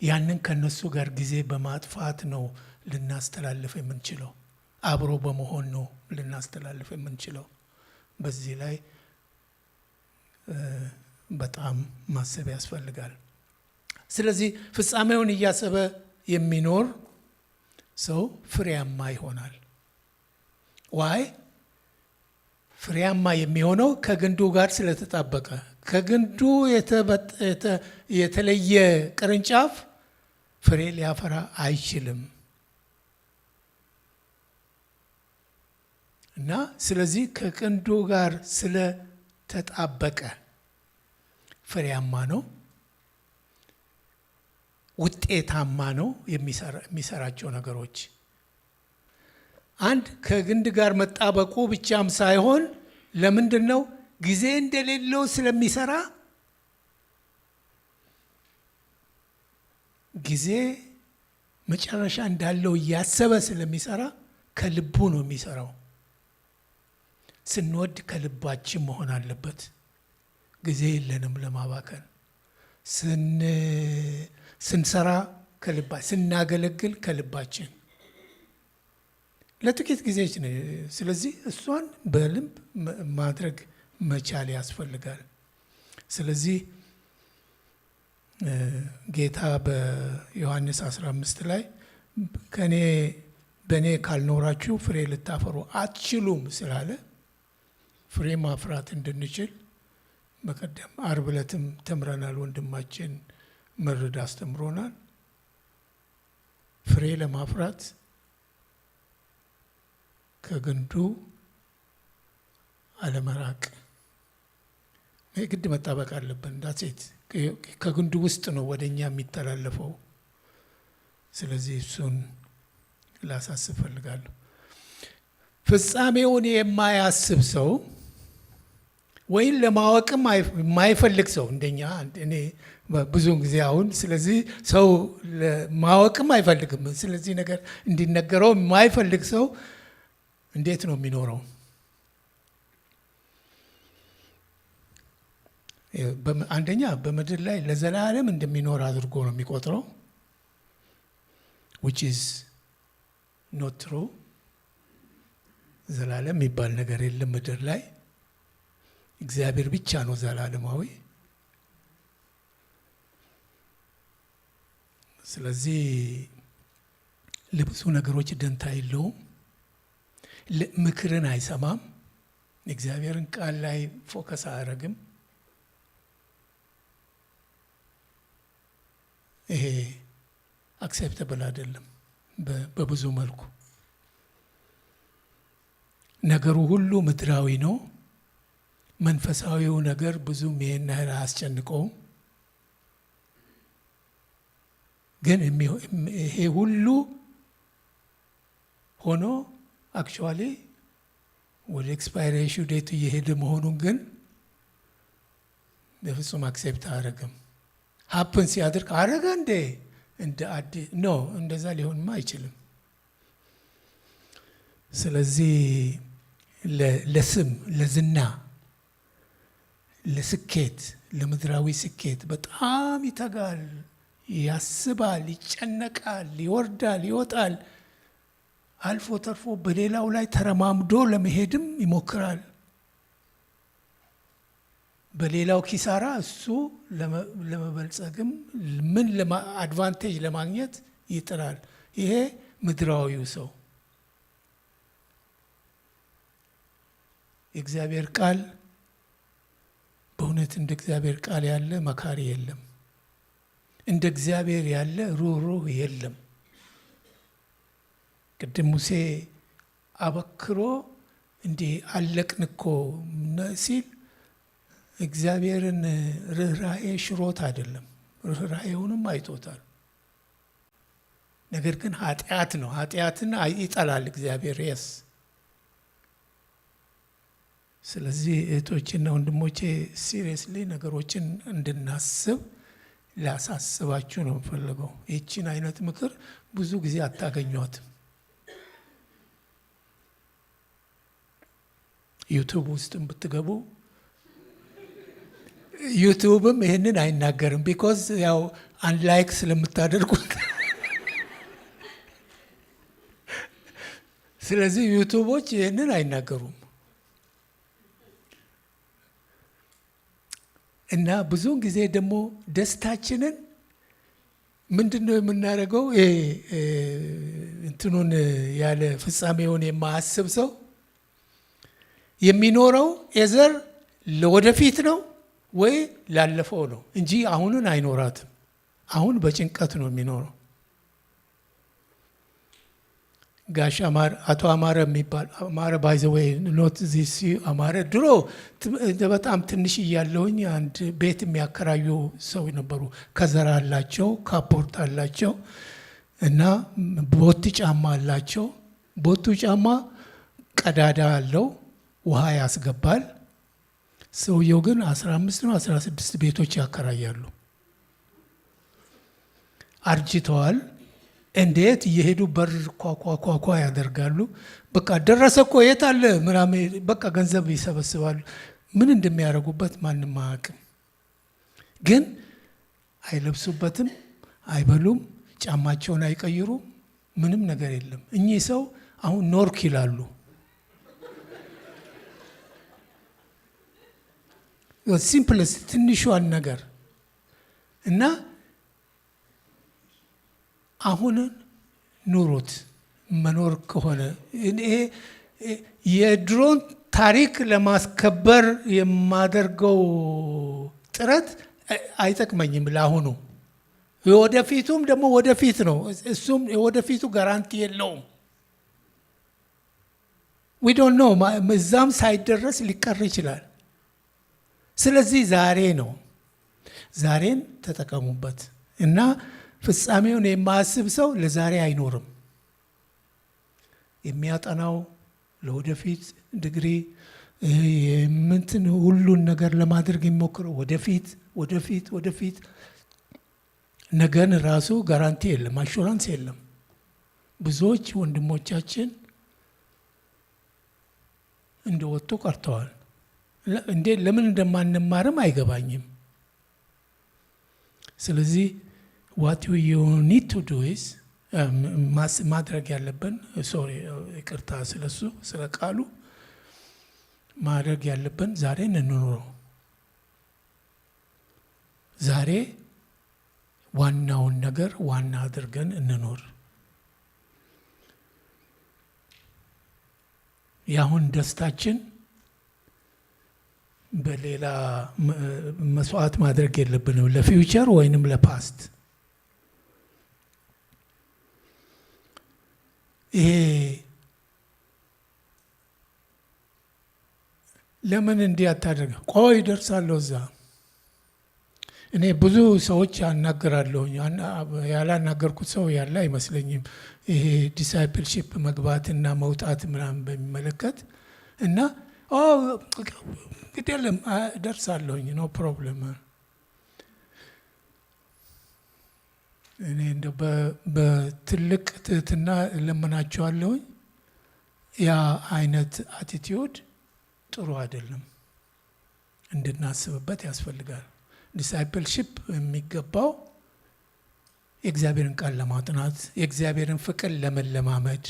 S1: ያንን ከነሱ ጋር ጊዜ በማጥፋት ነው ልናስተላልፍ የምንችለው። አብሮ በመሆን ነው ልናስተላልፍ የምንችለው። በዚህ ላይ በጣም ማሰብ ያስፈልጋል። ስለዚህ ፍጻሜውን እያሰበ የሚኖር ሰው ፍሬያማ ይሆናል። ዋይ ፍሬያማ የሚሆነው ከግንዱ ጋር ስለተጣበቀ። ከግንዱ የተለየ ቅርንጫፍ ፍሬ ሊያፈራ አይችልም እና ስለዚህ ከግንዱ ጋር ስለተጣበቀ ፍሬያማ ነው፣ ውጤታማ ነው። የሚሰራቸው ነገሮች አንድ ከግንድ ጋር መጣበቁ ብቻም ሳይሆን ለምንድን ነው? ጊዜ እንደሌለው ስለሚሰራ። ጊዜ መጨረሻ እንዳለው እያሰበ ስለሚሰራ ከልቡ ነው የሚሰራው። ስንወድ ከልባችን መሆን አለበት። ጊዜ የለንም ለማባከን። ስንሰራ ከልባችን፣ ስናገለግል ከልባችን ለጥቂት ጊዜ ነው። ስለዚህ እሷን በልብ ማድረግ መቻል ያስፈልጋል። ስለዚህ ጌታ በዮሐንስ 15 ላይ በእኔ ካልኖራችሁ ፍሬ ልታፈሩ አትችሉም ስላለ ፍሬ ማፍራት እንድንችል በቀደም ዓርብ ዕለትም ተምረናል። ወንድማችን መርድ አስተምሮናል። ፍሬ ለማፍራት ከግንዱ አለመራቅ ግድ መጣበቅ አለብን። ዳሴት ከግንዱ ውስጥ ነው ወደኛ የሚተላለፈው። ስለዚህ እሱን ላሳስብ ፈልጋለሁ። ፍጻሜውን የማያስብ ሰው ወይም ለማወቅም የማይፈልግ ሰው እንደኛ እኔ ብዙውን ጊዜ አሁን ስለዚህ ሰው ማወቅም አይፈልግም። ስለዚህ ነገር እንዲነገረው የማይፈልግ ሰው እንዴት ነው የሚኖረው? አንደኛ በምድር ላይ ለዘላለም እንደሚኖር አድርጎ ነው የሚቆጥረው which is not true። ዘላለም የሚባል ነገር የለም ምድር ላይ። እግዚአብሔር ብቻ ነው ዘላለማዊ። ስለዚህ ለብዙ ነገሮች ደንታ የለውም። ምክርን አይሰማም። እግዚአብሔርን ቃል ላይ ፎከስ አያደርግም። ይሄ አክሴፕተብል አይደለም በብዙ መልኩ። ነገሩ ሁሉ ምድራዊ ነው። መንፈሳዊው ነገር ብዙም ይሄን ያህል አያስጨንቀውም። ግን ይሄ ሁሉ ሆኖ አክቹዋሊ ወደ ኤክስፓይሬሽን ዴት እየሄደ መሆኑን ግን በፍጹም አክሴፕት አያደርግም። ሀፕን ሲያደርግ አረገ እንደ አዲስ ኖ፣ እንደዛ ሊሆንማ አይችልም። ስለዚህ ለስም፣ ለዝና፣ ለስኬት፣ ለምድራዊ ስኬት በጣም ይተጋል፣ ያስባል፣ ይጨነቃል፣ ይወርዳል፣ ይወጣል። አልፎ ተርፎ በሌላው ላይ ተረማምዶ ለመሄድም ይሞክራል። በሌላው ኪሳራ እሱ ለመበልጸግም ምን አድቫንቴጅ ለማግኘት ይጥራል። ይሄ ምድራዊው ሰው። የእግዚአብሔር ቃል በእውነት እንደ እግዚአብሔር ቃል ያለ መካሪ የለም። እንደ እግዚአብሔር ያለ ሩህሩህ የለም። ቅድም ሙሴ አበክሮ እንዲህ አለቅን እኮ ሲል እግዚአብሔርን ርኅራኄ ሽሮት አይደለም፣ ርኅራኄውንም አይቶታል። ነገር ግን ኃጢአት ነው። ኃጢአትን ይጠላል እግዚአብሔር የስ ስለዚህ እህቶችና ወንድሞቼ ሲሪየስሊ ነገሮችን እንድናስብ ላሳስባችሁ ነው የምፈልገው። ይህችን አይነት ምክር ብዙ ጊዜ አታገኟትም። ዩቱብ ውስጥም ብትገቡ ዩቱብም ይህንን አይናገርም። ቢኮዝ ያው አንላይክ ስለምታደርጉት ስለዚህ ዩቱቦች ይህንን አይናገሩም። እና ብዙውን ጊዜ ደግሞ ደስታችንን ምንድን ነው የምናደርገው? እንትኑን ያለ ፍጻሜውን የማያስብ ሰው የሚኖረው ኤዘር ለወደፊት ነው ወይ ላለፈው ነው እንጂ አሁንን አይኖራትም። አሁን በጭንቀት ነው የሚኖረው። ጋሽ አቶ አማረ የሚባል አማረ ባይ ዘ ዌይ ኖት ዚስ አማረ ድሮ በጣም ትንሽ እያለሁኝ አንድ ቤት የሚያከራዩ ሰው ነበሩ። ከዘራ አላቸው፣ ካፖርት አላቸው እና ቦት ጫማ አላቸው። ቦቱ ጫማ ቀዳዳ አለው፣ ውሃ ያስገባል። ሰውየው ግን 15 ነው 16 ቤቶች ያከራያሉ። አርጅተዋል። እንዴት እየሄዱ በር ኳኳኳኳ ያደርጋሉ። በቃ ደረሰ እኮ የት አለ ምናምን በቃ ገንዘብ ይሰበስባሉ። ምን እንደሚያደርጉበት ማንም አያውቅም። ግን አይለብሱበትም፣ አይበሉም፣ ጫማቸውን አይቀይሩም፣ ምንም ነገር የለም። እኚህ ሰው አሁን ኖርክ ይላሉ። ሲምፕልስ ትንሿን ነገር እና አሁንን ኑሮት መኖር ከሆነ የድሮን ታሪክ ለማስከበር የማደርገው ጥረት አይጠቅመኝም ለአሁኑ። የወደፊቱም ደግሞ ወደፊት ነው። እሱም የወደፊቱ ጋራንቲ የለውም። ዊ ዶንት ኖ እዛም ሳይደረስ ሊቀር ይችላል። ስለዚህ ዛሬ ነው። ዛሬን ተጠቀሙበት እና ፍጻሜውን የማያስብ ሰው ለዛሬ አይኖርም። የሚያጠናው ለወደፊት ዲግሪ ምንትን ሁሉን ነገር ለማድረግ የሚሞክረው ወደፊት ወደፊት ወደፊት። ነገን ራሱ ጋራንቲ የለም፣ አሹራንስ የለም። ብዙዎች ወንድሞቻችን እንደወጡ ቀርተዋል። እንዴ ለምን እንደማንማርም አይገባኝም። ስለዚህ what you need to do is ማድረግ ያለብን ሶሪ ይቅርታ ስለሱ ስለ ቃሉ ማድረግ ያለብን ዛሬን እንኖረው። ዛሬ ዋናውን ነገር ዋና አድርገን እንኖር። ያሁን ደስታችን በሌላ መስዋዕት ማድረግ የለብንም፣ ለፊውቸር ወይንም ለፓስት። ይሄ ለምን እንዲህ አታደርግ? ቆይ ደርሳለሁ እዛ። እኔ ብዙ ሰዎች አናገራለሁ፣ ያላናገርኩት ሰው ያለ አይመስለኝም። ይሄ ዲሳይፕልሺፕ መግባትና መውጣት ምናምን በሚመለከት እና ግድ የለም ደርሳለሁኝ፣ ኖ ፕሮብለም። እኔ እንደው በትልቅ ትህትና እለምናቸዋለሁኝ። ያ አይነት አቲቲዩድ ጥሩ አይደለም፣ እንድናስብበት ያስፈልጋል። ዲሳይፕልሺፕ የሚገባው የእግዚአብሔርን ቃል ለማጥናት፣ የእግዚአብሔርን ፍቅር ለመለማመድ፣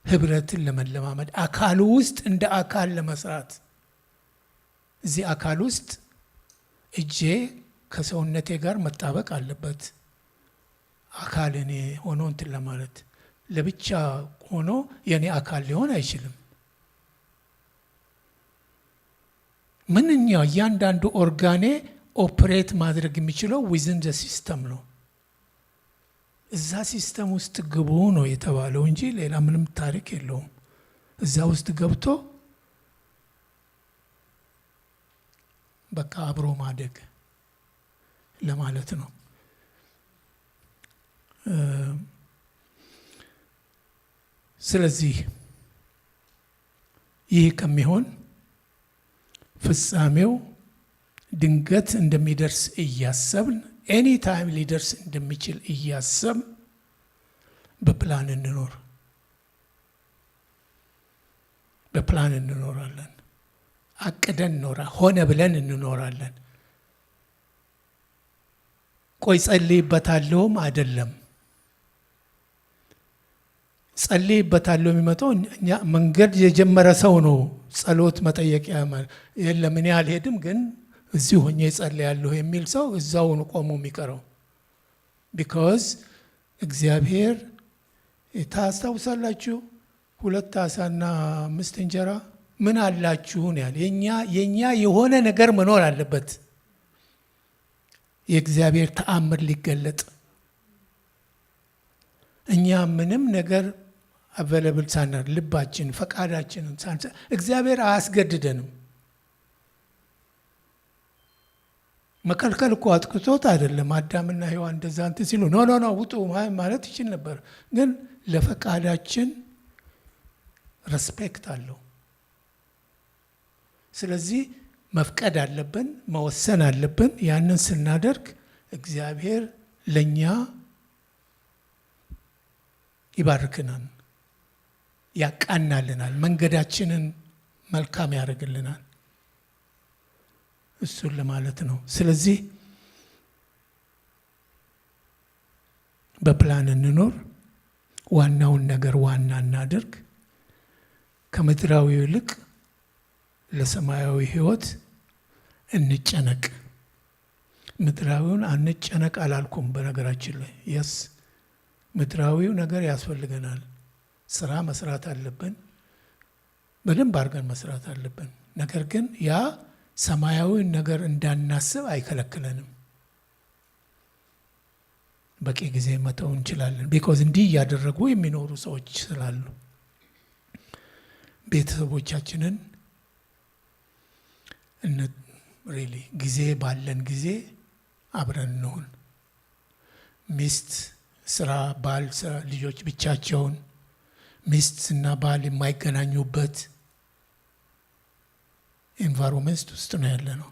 S1: ህብረትን ለመለማመድ፣ አካሉ ውስጥ እንደ አካል ለመስራት። እዚህ አካል ውስጥ እጄ ከሰውነቴ ጋር መጣበቅ አለበት። አካል እኔ ሆኖ እንትን ለማለት ለብቻ ሆኖ የኔ አካል ሊሆን አይችልም። ምንኛው እያንዳንዱ ኦርጋኔ ኦፕሬት ማድረግ የሚችለው ዊዝን ዘ ሲስተም ነው። እዛ ሲስተም ውስጥ ግቡ ነው የተባለው እንጂ ሌላ ምንም ታሪክ የለውም። እዛ ውስጥ ገብቶ በቃ አብሮ ማደግ ለማለት ነው። ስለዚህ ይህ ከሚሆን ፍጻሜው ድንገት እንደሚደርስ እያሰብን ኤኒ ታይም ሊደርስ እንደሚችል እያሰብን በፕላን እንኖር። በፕላን እንኖራለን፣ አቅደን ሆነ ብለን እንኖራለን። ቆይ ጸልይበታለሁም አይደለም። ጸልይበታለሁ የሚመጣው እኛ መንገድ የጀመረ ሰው ነው ጸሎት መጠየቂያ የለም እኔ አልሄድም ግን እዚሁ ሆኜ ጸልያለሁ የሚል ሰው እዛው ነው ቆሞ የሚቀረው። ቢኮዝ እግዚአብሔር ታስታውሳላችሁ 2 ዓሣና 5 እንጀራ ምን አላችሁ ነው ያለ። የኛ የሆነ ነገር መኖር አለበት። የእግዚአብሔር ተአምር ሊገለጥ እኛ ምንም ነገር አቬለብል ሳናር ልባችን ፈቃዳችንን ሳንሰ እግዚአብሔር አያስገድደንም። መከልከል እኮ አጥቅቶት አይደለም። አዳምና ሔዋን እንደዛ እንትን ሲሉ ኖ ውጡ ማለት ይችል ነበር። ግን ለፈቃዳችን ሬስፔክት አለው። ስለዚህ መፍቀድ አለብን፣ መወሰን አለብን። ያንን ስናደርግ እግዚአብሔር ለኛ ይባርክናል፣ ያቃናልናል፣ መንገዳችንን መልካም ያደርግልናል። እሱን ለማለት ነው። ስለዚህ በፕላን እንኖር፣ ዋናውን ነገር ዋና እናድርግ። ከምድራዊ ይልቅ ለሰማያዊ ሕይወት እንጨነቅ። ምድራዊውን አንጨነቅ አላልኩም። በነገራችን ላይ የስ ምድራዊው ነገር ያስፈልገናል። ስራ መስራት አለብን፣ በደንብ አድርገን መስራት አለብን። ነገር ግን ያ ሰማያዊውን ነገር እንዳናስብ አይከለክለንም። በቂ ጊዜ መተው እንችላለን። ቢኮዝ እንዲህ እያደረጉ የሚኖሩ ሰዎች ስላሉ ቤተሰቦቻችንን ሪሊ ጊዜ ባለን ጊዜ አብረን እንሆን። ሚስት ስራ፣ ባል ስራ፣ ልጆች ብቻቸውን፣ ሚስት እና ባል የማይገናኙበት ኤንቫይሮንመንት ውስጥ ነው ያለ ነው።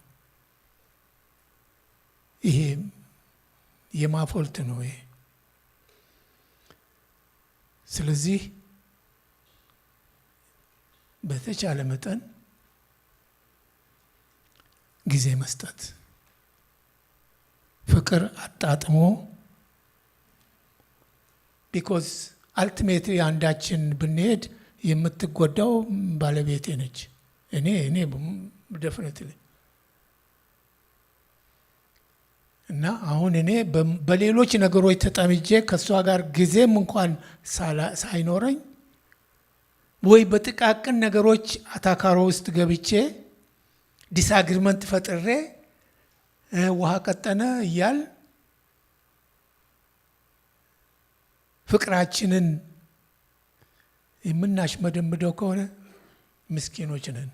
S1: ይሄ የማፎልት ነው ይሄ። ስለዚህ በተቻለ መጠን ጊዜ መስጠት፣ ፍቅር አጣጥሞ ቢኮዝ አልቲሜትሊ አንዳችን ብንሄድ የምትጎዳው ባለቤቴ ነች። እኔ ዴፊኒትሊ እና አሁን እኔ በሌሎች ነገሮች ተጠምጄ ከእሷ ጋር ጊዜም እንኳን ሳይኖረኝ ወይ በጥቃቅን ነገሮች አታካሮ ውስጥ ገብቼ ዲስአግሪመንት ፈጥሬ ውሃ ቀጠነ እያል ፍቅራችንን የምናሽመደምደው ከሆነ ምስኪኖች ነን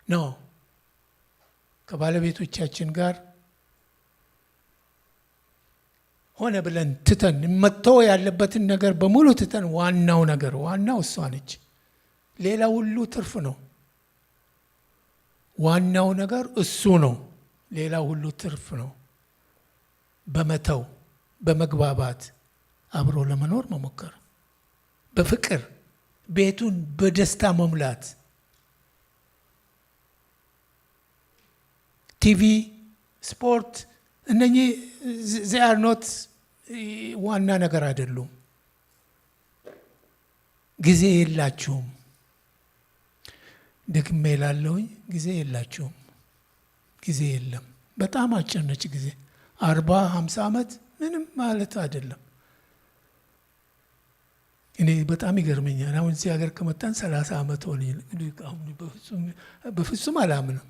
S1: ነው። ከባለቤቶቻችን ጋር ሆነ ብለን ትተን መተው ያለበትን ነገር በሙሉ ትተን ዋናው እሷ ነች። ሌላ ሁሉ ትርፍ ነው። ዋናው ነገር እሱ ነው። ሌላ ሁሉ ትርፍ ነው። በመተው በመግባባት አብሮ ለመኖር መሞከር፣ በፍቅር ቤቱን በደስታ መሙላት። ቲቪ፣ ስፖርት እነኚህ they are not ዋና ነገር አይደሉም። ጊዜ የላችሁም። ደግሜ እላለሁኝ ጊዜ የላችሁም። ጊዜ የለም። በጣም አጭር ነች ጊዜ። 40-50 ዓመት ምንም ማለት አይደለም። እኔ በጣም ይገርመኛል። አሁን እዚህ ሀገር ከመጣን 30 ዓመት ሆነ። በፍጹም አላምንም።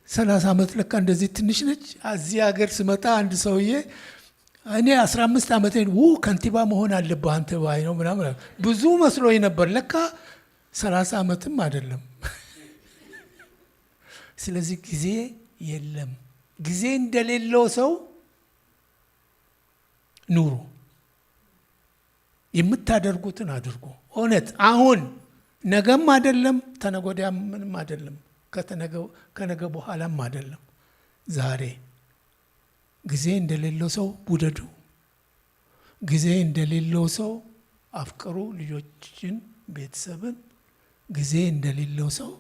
S1: 30 ዓመት ለካ እንደዚህ ትንሽ ነች። እዚህ ሀገር ስመጣ አንድ ሰውዬ እኔ 15 ዓመት ከንቲባ መሆን አለብህ አንተ ባይ ነው ምናምን ብዙ መስሎኝ ነበር። ለካ 30 ዓመትም አይደለም። ስለዚህ ጊዜ የለም። ጊዜ እንደሌለው ሰው ኑሩ። የምታደርጉትን አድርጉ። እውነት አሁን ነገም አይደለም፣ ተነገ ወዲያም ምንም አይደለም፣ ከነገ በኋላም አይደለም። ዛሬ ጊዜ እንደሌለው ሰው ውደዱ። ጊዜ እንደሌለው ሰው አፍቅሩ፣ ልጆችን፣ ቤተሰብን። ጊዜ እንደሌለው ሰው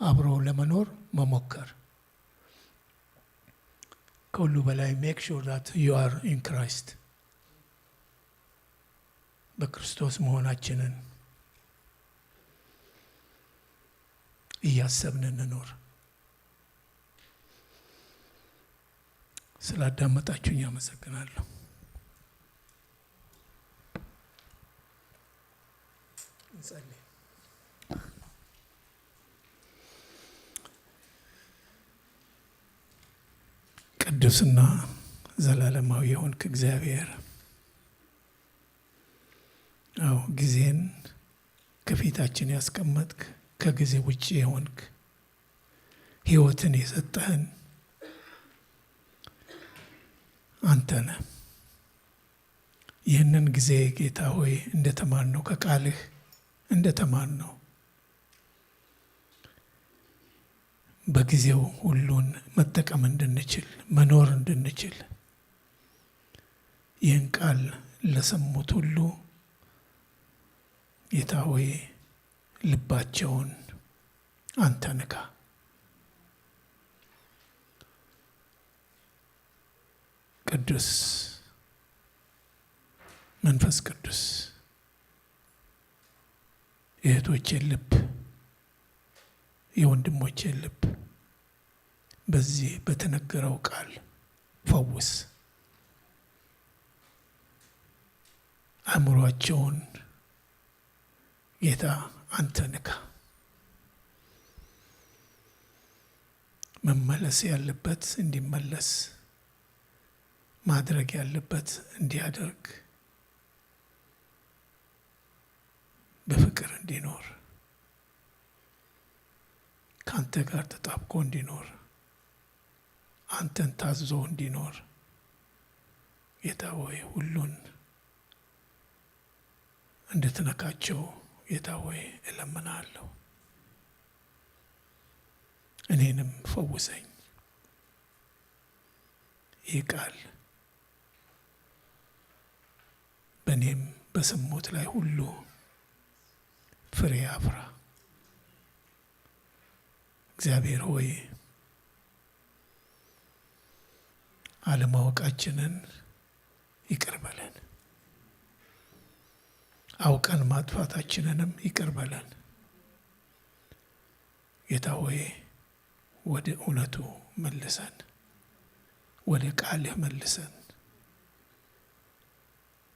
S1: አብሮ ለመኖር መሞከር። ከሁሉ በላይ ሜክ ሹር ዳት ዩ አር ኢን ክራይስት። በክርስቶስ መሆናችንን እያሰብን እንኖር። ስላዳመጣችሁኝ አመሰግናለሁ። እንጸልይ። ቅዱስና ዘላለማዊ የሆንክ እግዚአብሔር፣ ጊዜን ከፊታችን ያስቀመጥክ፣ ከጊዜ ውጭ የሆንክ፣ ሕይወትን የሰጠህን አንተ ነህ። ይህንን ጊዜ ጌታ ሆይ እንደተማርነው ከቃልህ እንደተማርነው በጊዜው ሁሉን መጠቀም እንድንችል መኖር እንድንችል ይህን ቃል ለሰሙት ሁሉ ጌታ ሆይ ልባቸውን አንተ ንካ። ቅዱስ መንፈስ ቅዱስ የእህቶቼን ልብ የወንድሞቼን ልብ በዚህ በተነገረው ቃል ፈውስ። አእምሯቸውን ጌታ አንተ ንካ። መመለስ ያለበት እንዲመለስ፣ ማድረግ ያለበት እንዲያደርግ፣ በፍቅር እንዲኖር፣ ከአንተ ጋር ተጣብቆ እንዲኖር፣ አንተን ታዞ እንዲኖር ጌታ ሆይ ሁሉን እንድትነካቸው ጌታ ሆይ እለምናለሁ። እኔንም ፈውሰኝ። ይህ ቃል በእኔም በሰሙት ላይ ሁሉ ፍሬ አፍራ። እግዚአብሔር ሆይ አለማወቃችንን ይቅር በለን፣ አውቀን ማጥፋታችንንም ይቅር በለን። ጌታ ሆይ ወደ እውነቱ መልሰን፣ ወደ ቃልህ መልሰን።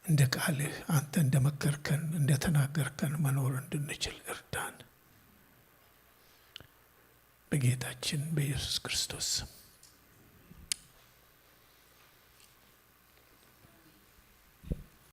S1: እንደ ቃልህ አንተ እንደመከርከን እንደተናገርከን መኖር እንድንችል እርዳን። በጌታችን በኢየሱስ ክርስቶስ